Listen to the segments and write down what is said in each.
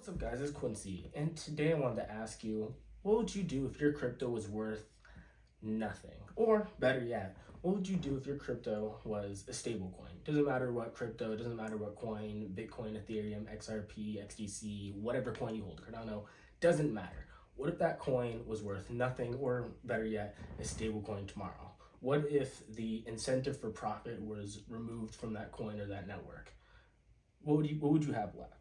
What's up, guys? It's Quincy, and today I wanted to ask you, what would you do if your crypto was worth nothing? Or better yet, what would you do if your crypto was a stable coin? Doesn't matter what crypto, doesn't matter what coin, Bitcoin, Ethereum, XRP, XDC, whatever coin you hold, Cardano, doesn't matter. What if that coin was worth nothing, or better yet, a stable coin tomorrow? What if the incentive for profit was removed from that coin or that network? What would you have left?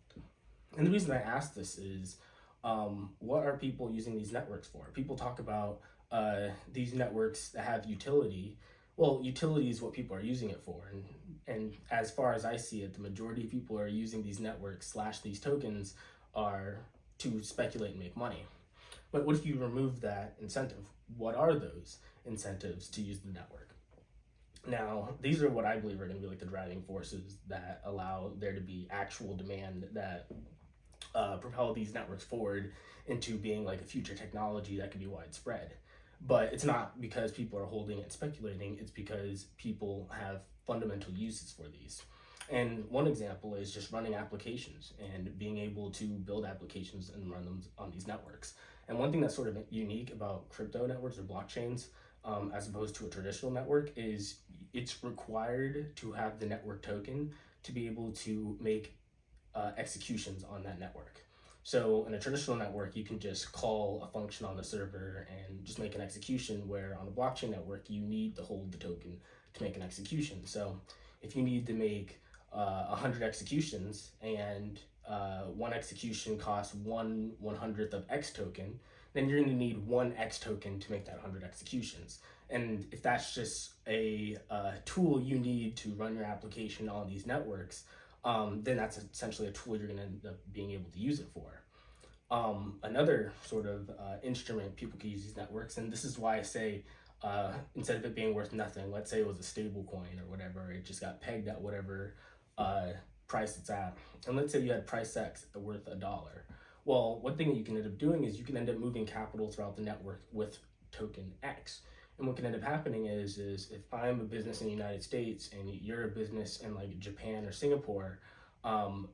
And the reason I ask this is, what are people using these networks for? People talk about these networks that have utility. Well, utility is what people are using it for, and as far as I see it, the majority of people are using these networks slash these tokens are to speculate and make money. But what if you remove that incentive? What are those incentives to use the network? Now, these are what I believe are going to be like the driving forces that allow there to be actual demand that propel these networks forward into being like a future technology that could be widespread. But it's not because people are holding it and speculating, it's because people have fundamental uses for these. And one example is just running applications and being able to build applications and run them on these networks. And one thing that's sort of unique about crypto networks or blockchains, as opposed to a traditional network, is it's required to have the network token to be able to make executions on that network. So in a traditional network, you can just call a function on the server and just make an execution, where on a blockchain network, you need to hold the token to make an execution. So if you need to make 100 executions and one execution costs 1/100th of X token, then you're going to need one X token to make that 100 executions. And if that's just a tool you need to run your application on these networks, then that's essentially a tool you're going to end up being able to use it for. Another sort of instrument people can use these networks, and this is why I say instead of it being worth nothing, let's say it was a stable coin or whatever, it just got pegged at whatever price it's at. And let's say you had price X worth $1. Well, one thing you can end up doing is you can end up moving capital throughout the network with token X. And what can end up happening is if I'm a business in the United States and you're a business in like Japan or Singapore,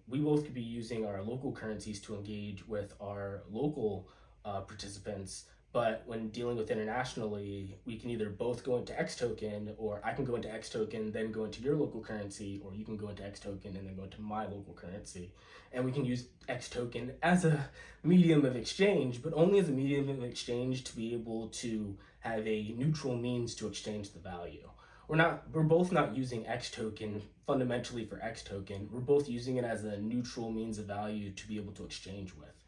we both could be using our local currencies to engage with our local participants. But when dealing with internationally, we can either both go into X token, or I can go into X token, then go into your local currency, or you can go into X token and then go into my local currency. And we can use X token as a medium of exchange, but only as a medium of exchange to be able to have a neutral means to exchange the value. We're both not using X token fundamentally for X token. We're both using it as a neutral means of value to be able to exchange with.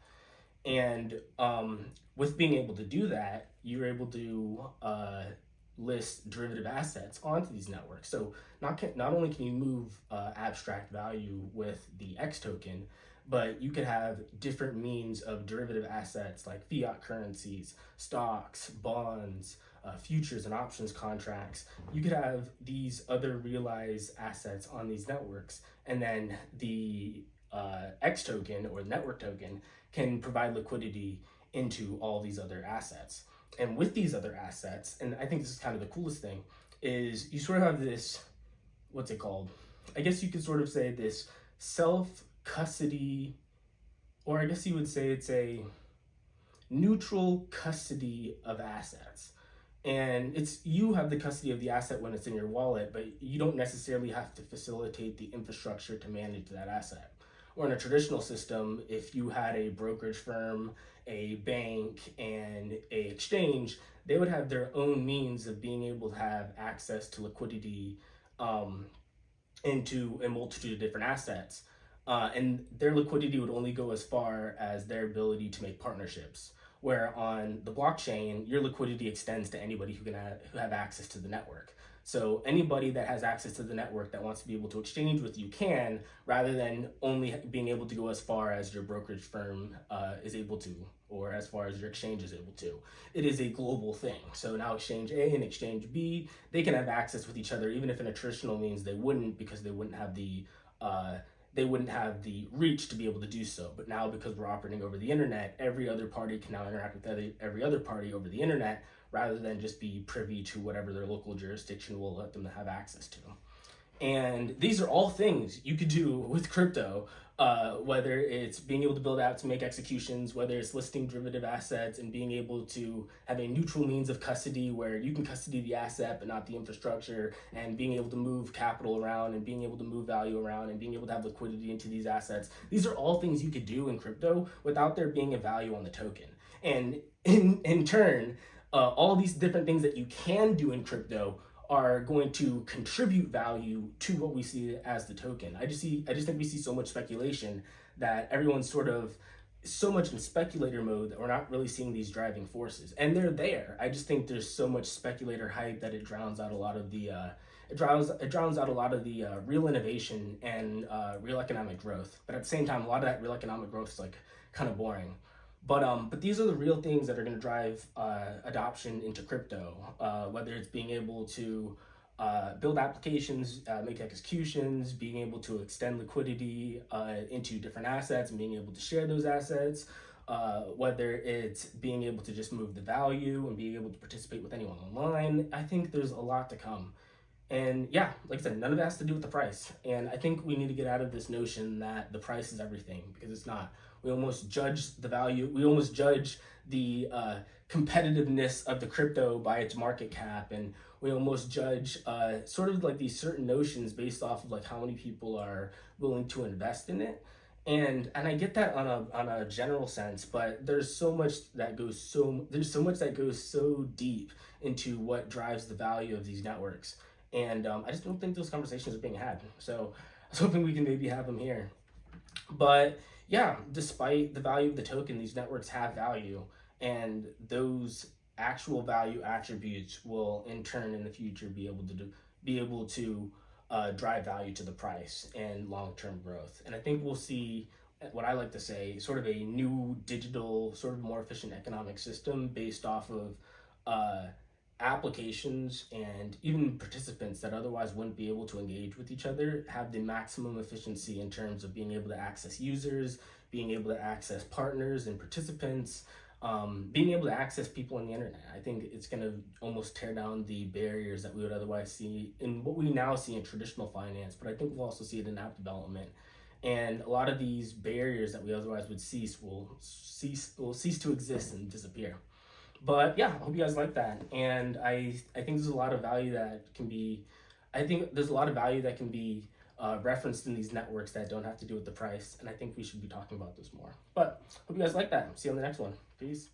And with being able to do that, you're able to list derivative assets onto these networks. So not only can you move abstract value with the X token, but you could have different means of derivative assets like fiat currencies, stocks, bonds, futures and options contracts. You could have these other realized assets on these networks, and then the X token or network token can provide liquidity into all these other assets. And with these other assets, and I think this is kind of the coolest thing, is you sort of have this, what's it called? I guess you could sort of say this self custody, or I guess you would say it's a neutral custody of assets. And it's you have the custody of the asset when it's in your wallet, but you don't necessarily have to facilitate the infrastructure to manage that asset. Or in a traditional system, if you had a brokerage firm, a bank, and a exchange, they would have their own means of being able to have access to liquidity into a multitude of different assets. And their liquidity would only go as far as their ability to make partnerships. Where on the blockchain, your liquidity extends to anybody who have access to the network. So anybody that has access to the network that wants to be able to exchange with you can, rather than only being able to go as far as your brokerage firm is able to, or as far as your exchange is able to. It is a global thing. So now exchange A and exchange B, they can have access with each other, even if in a traditional means they wouldn't, because they wouldn't have the reach to be able to do so. But now, because we're operating over the internet, every other party can now interact with every other party over the internet, rather than just be privy to whatever their local jurisdiction will let them have access to. And these are all things you could do with crypto whether it's being able to build out to make executions, whether it's listing derivative assets and being able to have a neutral means of custody where you can custody the asset but not the infrastructure, and being able to move capital around and being able to move value around and being able to have liquidity into these assets. These are all things you could do in crypto without there being a value on the token. And in turn, all these different things that you can do in crypto are going to contribute value to what we see as the token. I just think we see so much speculation that everyone's sort of so much in speculator mode that we're not really seeing these driving forces. And they're there. I just think there's so much speculator hype that it drowns out a lot of the real innovation and real economic growth. But at the same time, a lot of that real economic growth is like kind of boring. But these are the real things that are going to drive adoption into crypto, whether it's being able to build applications, make executions, being able to extend liquidity into different assets and being able to share those assets, whether it's being able to just move the value and being able to participate with anyone online. I think there's a lot to come. And yeah, like I said, none of it has to do with the price. And I think we need to get out of this notion that the price is everything, because it's not. We almost judge the value, we almost judge the competitiveness of the crypto by its market cap. And we almost judge sort of like these certain notions based off of like how many people are willing to invest in it. And I get that on a general sense, but there's so much that goes so deep into what drives the value of these networks. And I just don't think those conversations are being had. So I was hoping we can maybe have them here. But yeah, despite the value of the token, these networks have value, and those actual value attributes will in turn in the future be able to drive value to the price and long-term growth. And I think we'll see what I like to say, sort of a new digital, sort of more efficient economic system based off of applications and even participants that otherwise wouldn't be able to engage with each other have the maximum efficiency in terms of being able to access users, being able to access partners and participants, being able to access people on the internet. I think it's going to almost tear down the barriers that we would otherwise see in what we now see in traditional finance, but I think we'll also see it in app development. And a lot of these barriers that we otherwise would will cease to exist and disappear. But yeah, I hope you guys like that. And I think there's a lot of value that can be, referenced in these networks that don't have to do with the price. And I think we should be talking about this more. But hope you guys like that. See you on the next one. Peace.